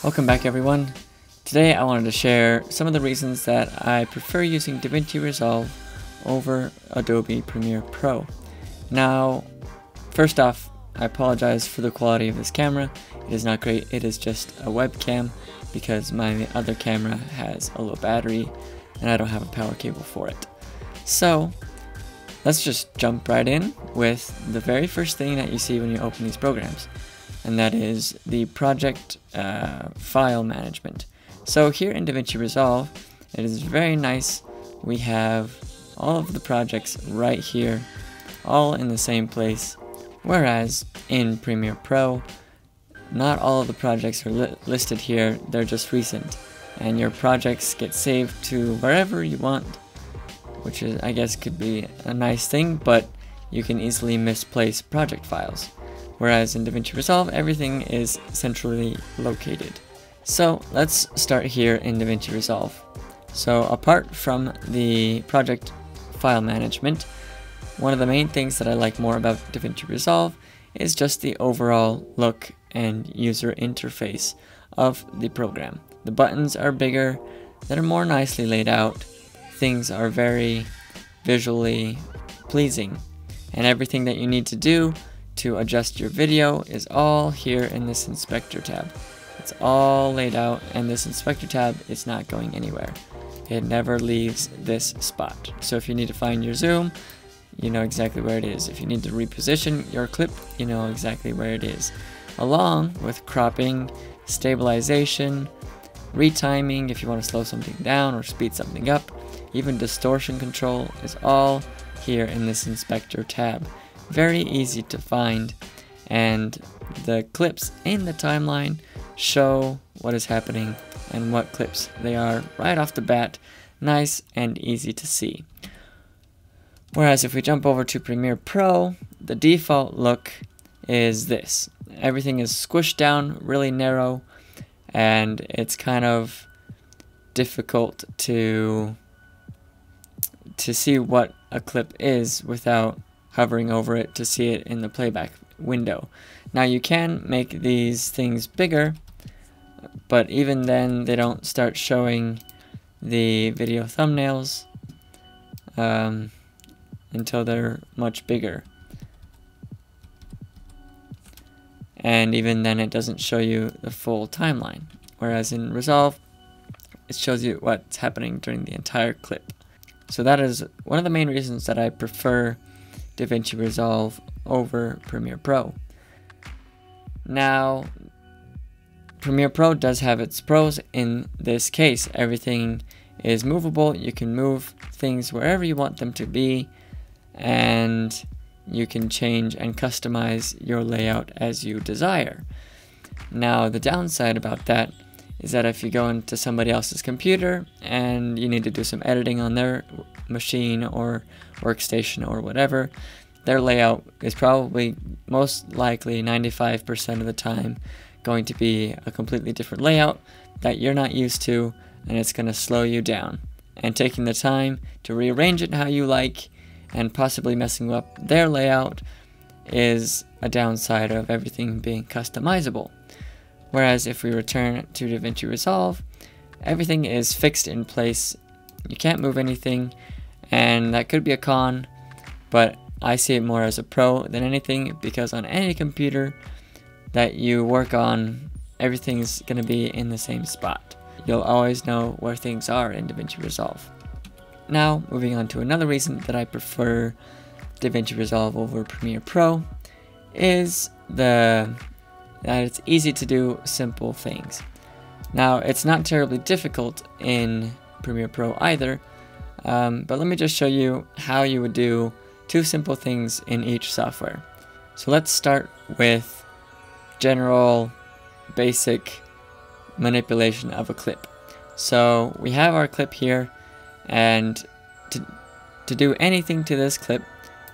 Welcome back everyone. Today I wanted to share some of the reasons that I prefer using DaVinci Resolve over Adobe Premiere Pro. Now, first off, I apologize for the quality of this camera. It is not great, it is just a webcam because my other camera has a low battery and I don't have a power cable for it. So, let's just jump right in with the very first thing that you see when you open these programs, and that is the project file management. So here in DaVinci Resolve, it is very nice. We have all of the projects right here, all in the same place, whereas in Premiere Pro, not all of the projects are listed here, they're just recent, and your projects get saved to wherever you want, which is, I guess, could be a nice thing, but you can easily misplace project files. Whereas in DaVinci Resolve, everything is centrally located. So let's start here in DaVinci Resolve. So apart from the project file management, one of the main things that I like more about DaVinci Resolve is just the overall look and user interface of the program. The buttons are bigger, they're more nicely laid out, things are very visually pleasing, and everything that you need to do to adjust your video is all here in this inspector tab. It's all laid out, and this inspector tab is not going anywhere. It never leaves this spot. So if you need to find your zoom, you know exactly where it is. If you need to reposition your clip, you know exactly where it is. Along with cropping, stabilization, retiming if you want to slow something down or speed something up, even distortion control is all here in this inspector tab. Very easy to find, and the clips in the timeline show what is happening and what clips they are right off the bat, nice and easy to see. Whereas if we jump over to Premiere Pro, the default look is this. Everything is squished down, really narrow, and it's kind of difficult to see what a clip is without hovering over it to see it in the playback window. Now you can make these things bigger, but even then they don't start showing the video thumbnails until they're much bigger. And even then it doesn't show you the full timeline. Whereas in Resolve, it shows you what's happening during the entire clip. So that is one of the main reasons that I prefer DaVinci Resolve over Premiere Pro. Now, Premiere Pro does have its pros in this case. Everything is movable. You can move things wherever you want them to be, and you can change and customize your layout as you desire. Now, the downside about that is that if you go into somebody else's computer and you need to do some editing on their machine or workstation or whatever, their layout is probably most likely 95% of the time going to be a completely different layout that you're not used to, and it's going to slow you down. And taking the time to rearrange it how you like and possibly messing up their layout is a downside of everything being customizable. Whereas if we return to DaVinci Resolve, everything is fixed in place. You can't move anything, and that could be a con, but I see it more as a pro than anything, because on any computer that you work on, everything's going to be in the same spot. You'll always know where things are in DaVinci Resolve. Now, moving on to another reason that I prefer DaVinci Resolve over Premiere Pro is that it's easy to do simple things. Now, it's not terribly difficult in Premiere Pro either, but let me just show you how you would do two simple things in each software. So let's start with general basic manipulation of a clip. So we have our clip here, and to do anything to this clip,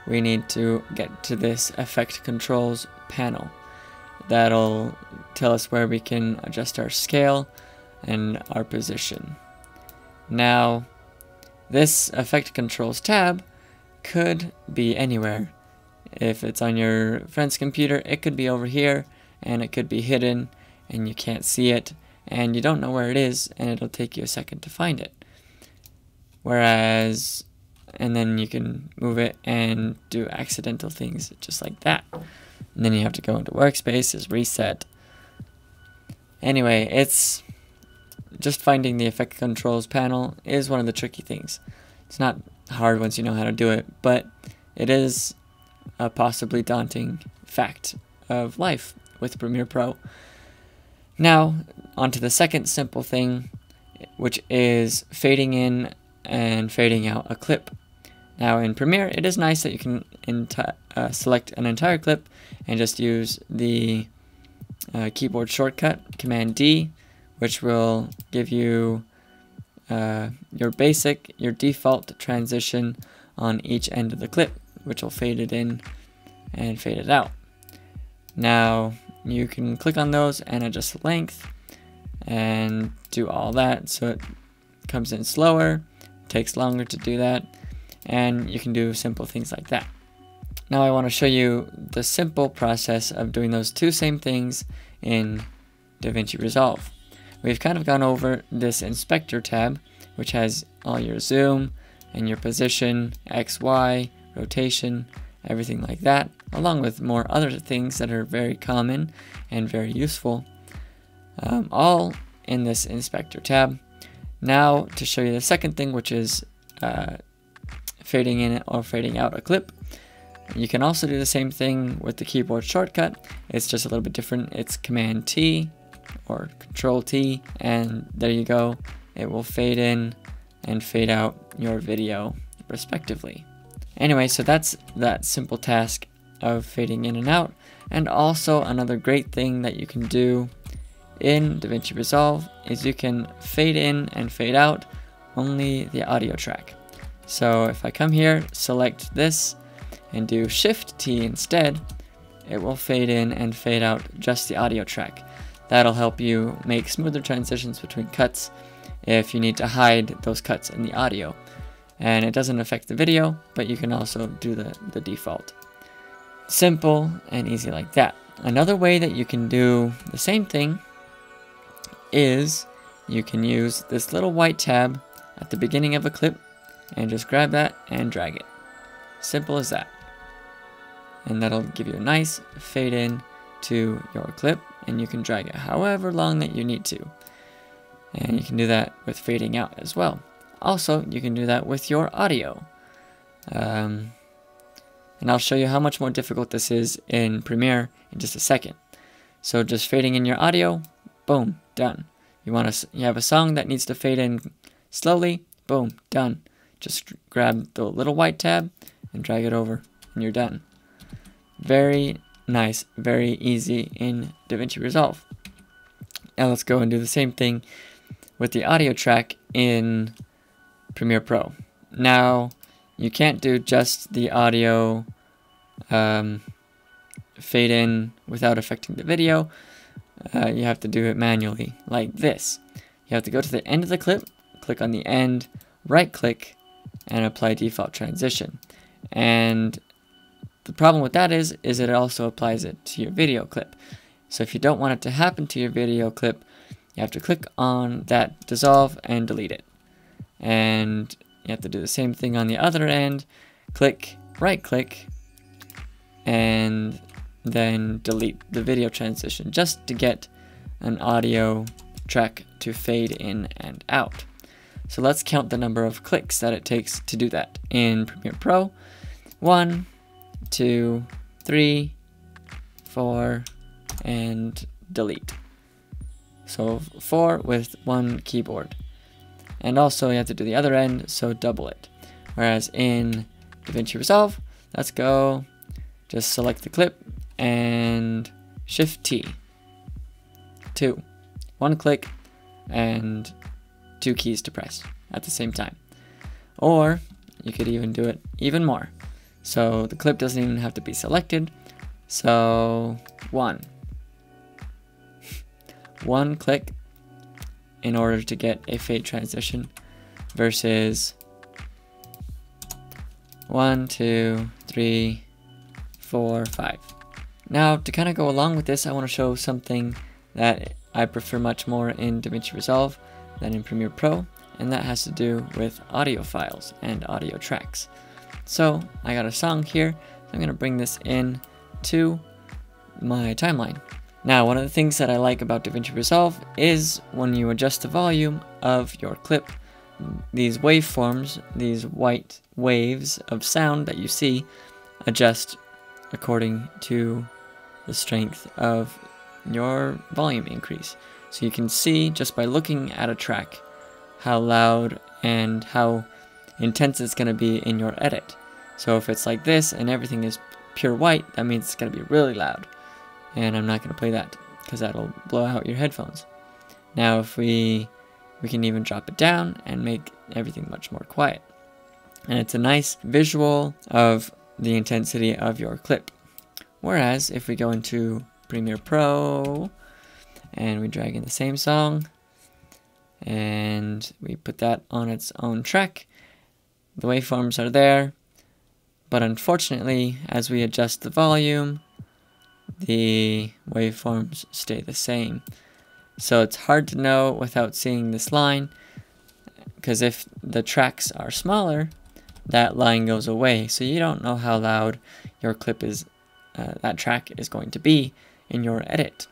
we need to get to this Effect Controls panel. That'll tell us where we can adjust our scale and our position. Now, this Effect Controls tab could be anywhere. If it's on your friend's computer, it could be over here, and it could be hidden, and you can't see it, and you don't know where it is, and it'll take you a second to find it. Whereas, and then you can move it and do accidental things just like that. And then you have to go into workspaces, reset. Anyway, it's just finding the effect controls panel is one of the tricky things. It's not hard once you know how to do it, but it is a possibly daunting fact of life with Premiere Pro. Now, onto the second simple thing, which is fading in and fading out a clip. Now in Premiere, it is nice that you can select an entire clip and just use the keyboard shortcut, Command D, which will give you your default transition on each end of the clip, which will fade it in and fade it out. Now you can click on those and adjust the length and do all that, so it comes in slower, takes longer to do that, and you can do simple things like that. Now I want to show you the simple process of doing those two same things in DaVinci Resolve. We've kind of gone over this inspector tab, which has all your zoom and your position, X, Y, rotation, everything like that, along with more other things that are very common and very useful, all in this inspector tab. Now to show you the second thing, which is fading in or fading out a clip. You can also do the same thing with the keyboard shortcut. It's just a little bit different. It's Command T or Control T, and there you go. It will fade in and fade out your video respectively. Anyway, so that's that simple task of fading in and out. And also another great thing that you can do in DaVinci Resolve is you can fade in and fade out only the audio track. So if I come here, select this, and do Shift T instead, it will fade in and fade out just the audio track. That'll help you make smoother transitions between cuts if you need to hide those cuts in the audio. And it doesn't affect the video, but you can also do the default. Simple and easy like that. Another way that you can do the same thing is you can use this little white tab at the beginning of a clip and just grab that and drag it. Simple as that. And that'll give you a nice fade in to your clip, and you can drag it however long that you need to. And you can do that with fading out as well. Also, you can do that with your audio. And I'll show you how much more difficult this is in Premiere in just a second. So just fading in your audio, boom, done. You have a song that needs to fade in slowly, boom, done. Just grab the little white tab and drag it over, and you're done. Very nice, very easy in DaVinci Resolve. Now let's go and do the same thing with the audio track in Premiere Pro. Now, you can't do just the audio fade in without affecting the video. You have to do it manually, like this. You have to go to the end of the clip, click on the end, right click, and apply default transition. And the problem with that is it also applies it to your video clip. So if you don't want it to happen to your video clip, you have to click on that dissolve and delete it. And you have to do the same thing on the other end, click, right click, and then delete the video transition just to get an audio track to fade in and out. So let's count the number of clicks that it takes to do that in Premiere Pro. 1, 2, 3, 4, and delete. So 4 with one keyboard. And also you have to do the other end, so double it. Whereas in DaVinci Resolve, let's go, just select the clip and Shift T. 2. 1 click and 2 keys to press at the same time. Or you could even do it even more. So the clip doesn't even have to be selected. So 1 click in order to get a fade transition versus 1, 2, 3, 4, 5. Now to kind of go along with this, I want to show something that I prefer much more in DaVinci Resolve than in Premiere Pro, and that has to do with audio files and audio tracks. So I got a song here, so I'm going to bring this in to my timeline. Now, one of the things that I like about DaVinci Resolve is when you adjust the volume of your clip, these waveforms, these white waves of sound that you see, adjust according to the strength of your volume increase. So you can see just by looking at a track how loud and how intense it's going to be in your edit. So if it's like this and everything is pure white, that means it's going to be really loud. And I'm not going to play that because that'll blow out your headphones. Now if we can even drop it down and make everything much more quiet. And it's a nice visual of the intensity of your clip. Whereas if we go into Premiere Pro and we drag in the same song and we put that on its own track, the waveforms are there, but unfortunately as we adjust the volume, the waveforms stay the same. So it's hard to know without seeing this line, because if the tracks are smaller, that line goes away, so you don't know how loud your clip is, that track is going to be in your edit.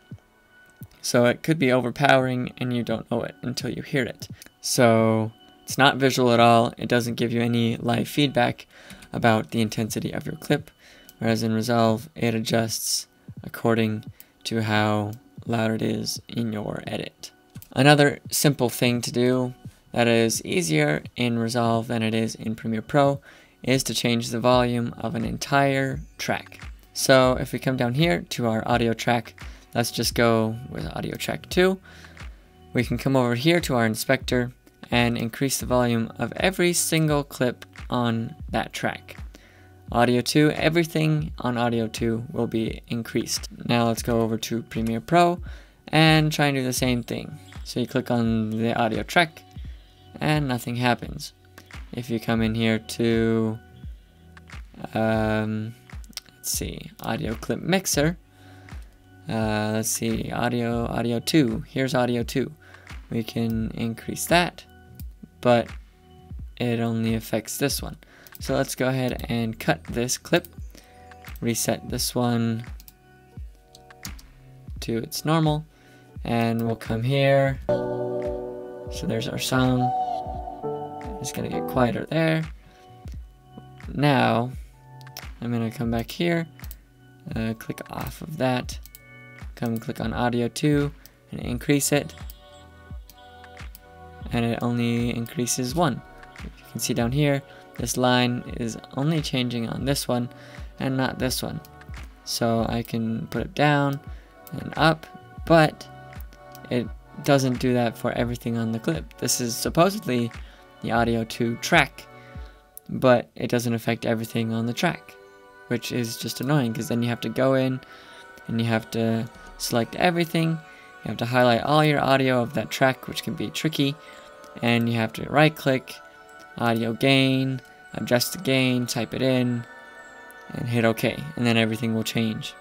So it could be overpowering and you don't know it until you hear it. So it's not visual at all. It doesn't give you any live feedback about the intensity of your clip, whereas in Resolve it adjusts according to how loud it is in your edit. Another simple thing to do that is easier in Resolve than it is in Premiere Pro is to change the volume of an entire track. So if we come down here to our audio track, let's just go with audio track 2. We can come over here to our inspector and increase the volume of every single clip on that track. Audio 2, everything on audio 2 will be increased. Now let's go over to Premiere Pro and try and do the same thing. So you click on the audio track and nothing happens. If you come in here to, let's see, audio clip mixer, let's see, audio 2, here's audio 2. We can increase that, but it only affects this one. So let's go ahead and cut this clip, reset this one to its normal, and we'll come here. So there's our song. It's gonna get quieter there. Now, I'm gonna come back here, click off of that, come click on audio 2 and increase it, and it only increases 1. You can see down here, this line is only changing on this one and not this one. So I can put it down and up, but it doesn't do that for everything on the clip. This is supposedly the audio 2 track, but it doesn't affect everything on the track, which is just annoying because then you have to go in and you have to select everything. You have to highlight all your audio of that track, which can be tricky, and you have to right click, audio gain, adjust the gain, type it in, and hit OK, and then everything will change.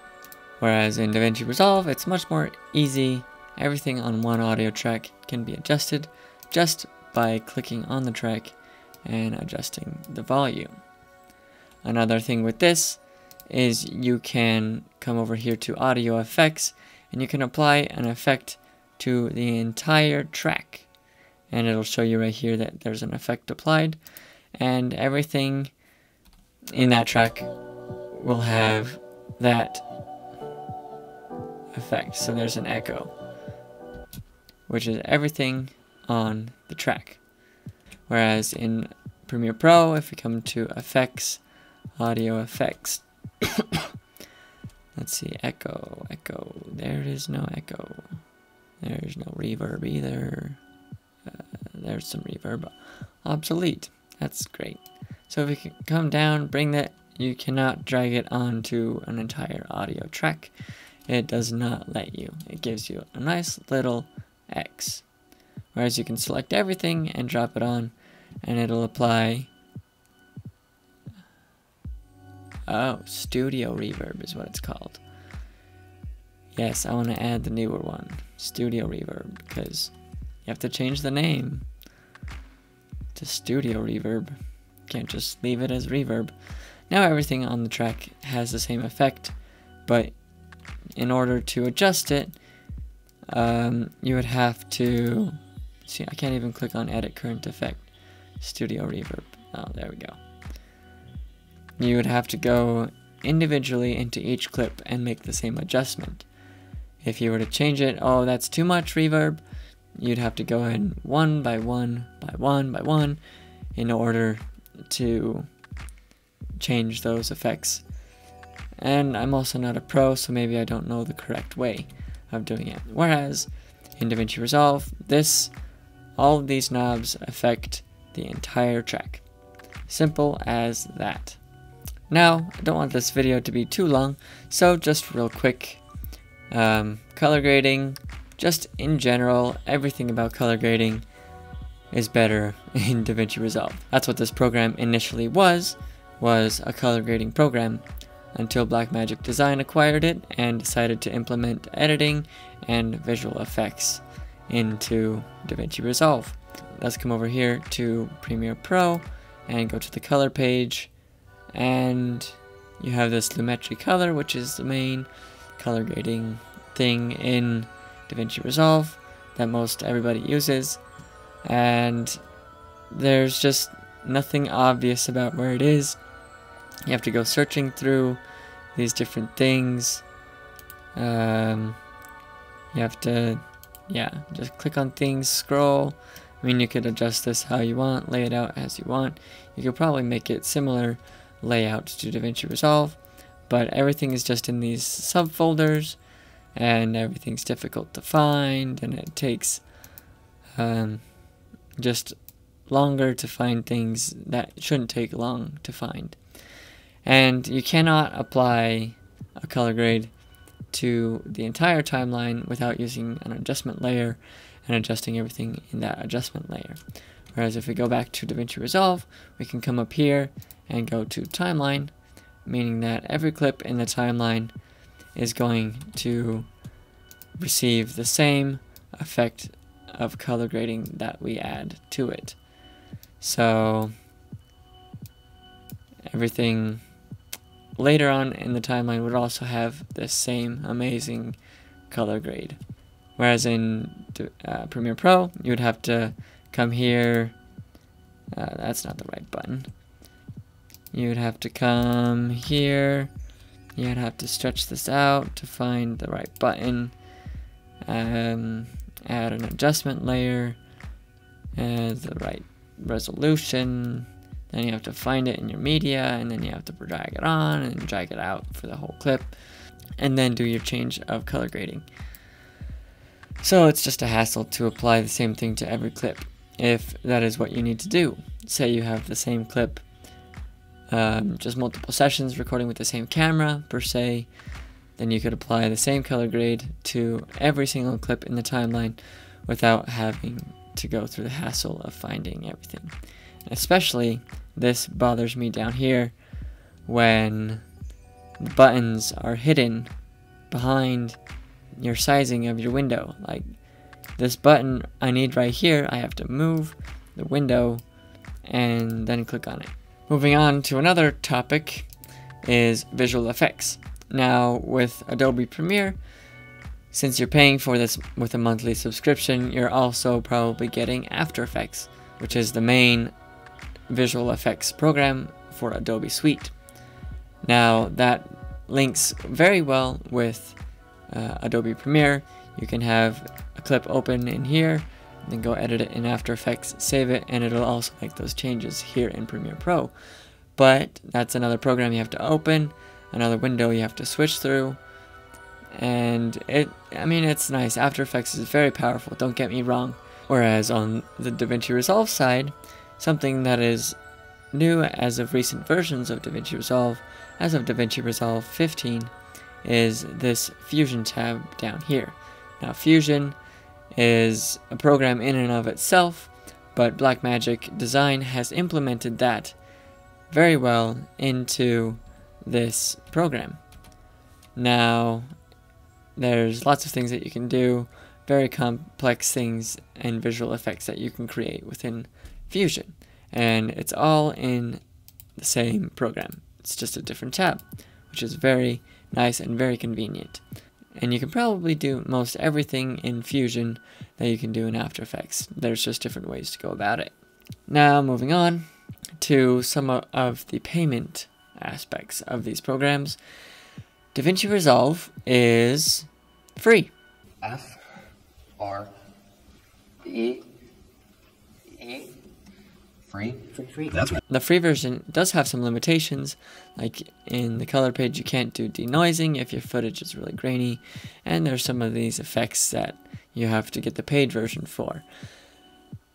Whereas in DaVinci Resolve, it's much more easy. Everything on one audio track can be adjusted just by clicking on the track and adjusting the volume. Another thing with this is you can come over here to audio effects and you can apply an effect to the entire track, and it'll show you right here that there's an effect applied, and everything in that track will have that effect. So there's an echo, which is everything on the track. Whereas in Premiere Pro, if we come to effects, audio effects, let's see, echo, there is no echo, there's no reverb either, there's some reverb, obsolete, that's great. So if we can come down, bring that, you cannot drag it onto an entire audio track. It does not let you. It gives you a nice little X. Whereas you can select everything and drop it on, and it'll apply, oh, studio reverb is what it's called. Yes, I want to add the newer one, Studio Reverb, because you have to change the name to Studio Reverb. Can't just leave it as Reverb. Now everything on the track has the same effect, but in order to adjust it, you would have to see. I can't even click on Edit Current Effect, Studio Reverb. Oh, there we go. You would have to go individually into each clip and make the same adjustment. If you were to change it, oh, that's too much reverb, you'd have to go in one by one by one by one in order to change those effects. And I'm also not a pro, so maybe I don't know the correct way of doing it. Whereas in DaVinci Resolve, all of these knobs affect the entire track. Simple as that. Now, I don't want this video to be too long, so just real quick, color grading, just in general, everything about color grading is better in DaVinci Resolve. That's what this program initially was a color grading program, until Blackmagic Design acquired it and decided to implement editing and visual effects into DaVinci Resolve. Let's come over here to Premiere Pro and go to the color page, and you have this Lumetri color, which is the main color grading thing in DaVinci Resolve that most everybody uses, and there's just nothing obvious about where it is. You have to go searching through these different things. You have to, just click on things, scroll. I mean, you could adjust this how you want, lay it out as you want. You could probably make it similar layout to DaVinci Resolve, but everything is just in these subfolders, and everything's difficult to find, and it takes just longer to find things that shouldn't take long to find. And you cannot apply a color grade to the entire timeline without using an adjustment layer and adjusting everything in that adjustment layer. Whereas if we go back to DaVinci Resolve, we can come up here and go to timeline, meaning that every clip in the timeline is going to receive the same effect of color grading that we add to it. So everything later on in the timeline would also have the same amazing color grade. Whereas in Premiere Pro, you would have to come here. That's not the right button. You would have to come here. You'd have to stretch this out to find the right button. Add an adjustment layer. Add the right resolution. Then you have to find it in your media, and then you have to drag it on and drag it out for the whole clip, and then do your change of color grading. So it's just a hassle to apply the same thing to every clip, if that is what you need to do. Say you have the same clip, just multiple sessions recording with the same camera per se, then you could apply the same color grade to every single clip in the timeline without having to go through the hassle of finding everything. Especially, this bothers me down here when buttons are hidden behind your sizing of your window. Like this button I need right here, I have to move the window and then click on it. Moving on to another topic is visual effects. Now with Adobe Premiere, since you're paying for this with a monthly subscription, you're also probably getting After Effects, which is the main visual effects program for Adobe Suite. Now that links very well with Adobe Premiere. You can have a clip open in here, then go edit it in After Effects, save it, and it'll also make those changes here in Premiere Pro. But that's another program you have to open, another window you have to switch through, and it's nice. After Effects is very powerful, don't get me wrong. Whereas on the DaVinci Resolve side, something that is new as of recent versions of DaVinci Resolve, as of DaVinci Resolve 15, is this Fusion tab down here. Now Fusion is a program in and of itself, but Blackmagic Design has implemented that very well into this program. Now there's lots of things that you can do, very complex things and visual effects that you can create within Fusion. And it's all in the same program. It's just a different tab, which is very nice and very convenient. And you can probably do most everything in Fusion that you can do in After Effects. There's just different ways to go about it. Now moving on to some of the payment aspects of these programs. DaVinci Resolve is free. F-R-E-E. Free. That's right. The free version does have some limitations, like in the color page you can't do denoising if your footage is really grainy, and there's some of these effects that you have to get the paid version for.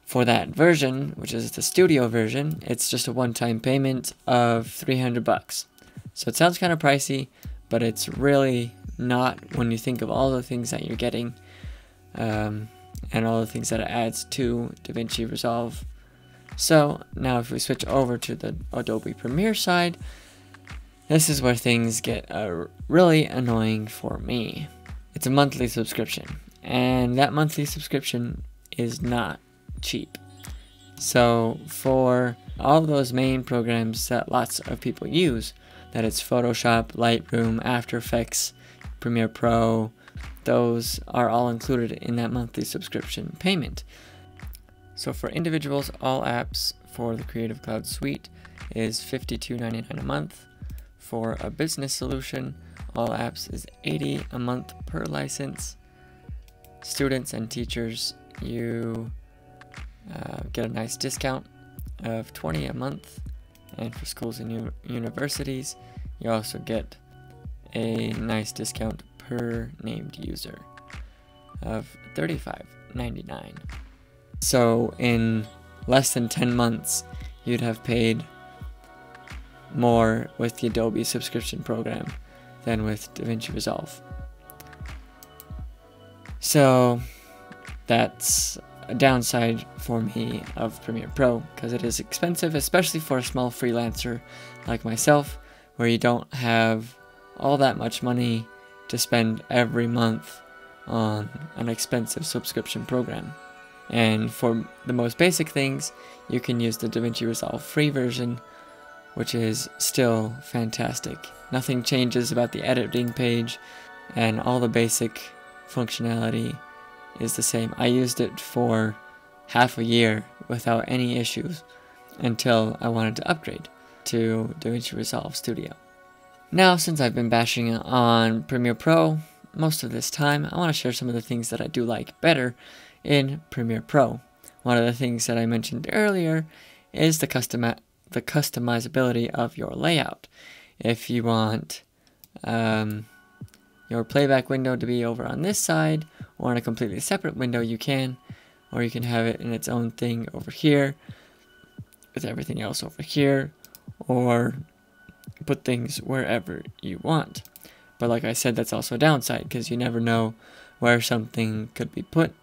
For that version, which is the studio version, it's just a one-time payment of $300. So it sounds kind of pricey, but it's really not when you think of all the things that you're getting, and all the things that it adds to DaVinci Resolve. So now if we switch over to the Adobe Premiere side, this is where things get really annoying for me. It's a monthly subscription, and that monthly subscription is not cheap. So for all those main programs that lots of people use, that it's Photoshop, Lightroom, After Effects, Premiere Pro, those are all included in that monthly subscription payment. So for individuals, all apps for the Creative Cloud Suite is $52.99 a month. For a business solution, all apps is $80 a month per license. Students and teachers, you get a nice discount of $20 a month. And for schools and universities, you also get a nice discount per named user of $35.99. So in less than 10 months, you'd have paid more with the Adobe subscription program than with DaVinci Resolve. So that's a downside for me of Premiere Pro, because it is expensive, especially for a small freelancer like myself, where you don't have all that much money to spend every month on an expensive subscription program. And for the most basic things, you can use the DaVinci Resolve free version, which is still fantastic. Nothing changes about the editing page, and all the basic functionality is the same. I used it for half a year without any issues until I wanted to upgrade to DaVinci Resolve Studio. Now, since I've been bashing on Premiere Pro most of this time, I want to share some of the things that I do like better in Premiere Pro. One of the things that I mentioned earlier is the customizability of your layout. If you want your playback window to be over on this side or in a completely separate window, you can, or you can have it in its own thing over here with everything else over here, or put things wherever you want. But like I said, that's also a downside, because you never know where something could be put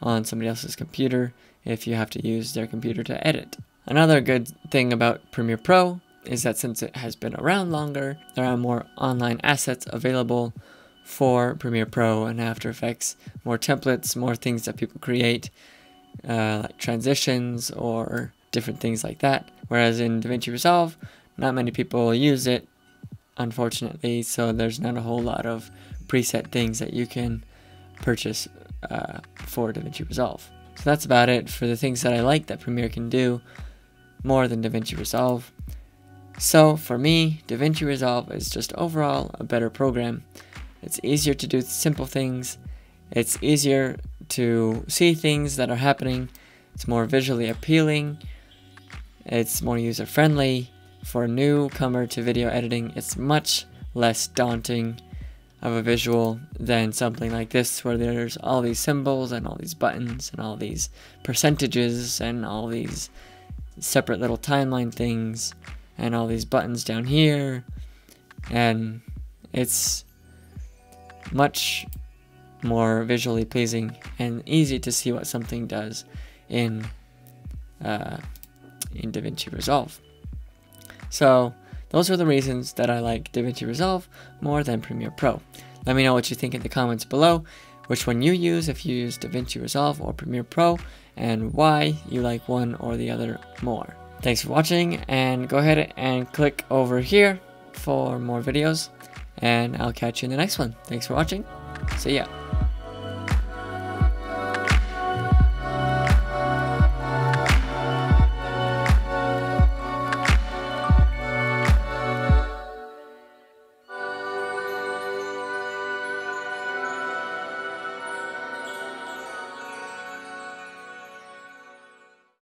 on somebody else's computer if you have to use their computer to edit. Another good thing about Premiere Pro is that since it has been around longer, there are more online assets available for Premiere Pro and After Effects, more templates, more things that people create, like transitions or different things like that. Whereas in DaVinci Resolve, not many people use it, unfortunately, so there's not a whole lot of preset things that you can purchase for DaVinci Resolve. So that's about it for the things that I like that Premiere can do more than DaVinci Resolve. So for me, DaVinci Resolve is just overall a better program. It's easier to do simple things. It's easier to see things that are happening. It's more visually appealing. It's more user-friendly. For a newcomer to video editing, it's much less daunting of a visual than something like this, where there's all these symbols and all these buttons and all these percentages and all these separate little timeline things and all these buttons down here, and it's much more visually pleasing and easy to see what something does in DaVinci Resolve. So those are the reasons that I like DaVinci Resolve more than Premiere Pro. Let me know what you think in the comments below, which one you use, if you use DaVinci Resolve or Premiere Pro, and why you like one or the other more. Thanks for watching, and go ahead and click over here for more videos, and I'll catch you in the next one. Thanks for watching. See ya.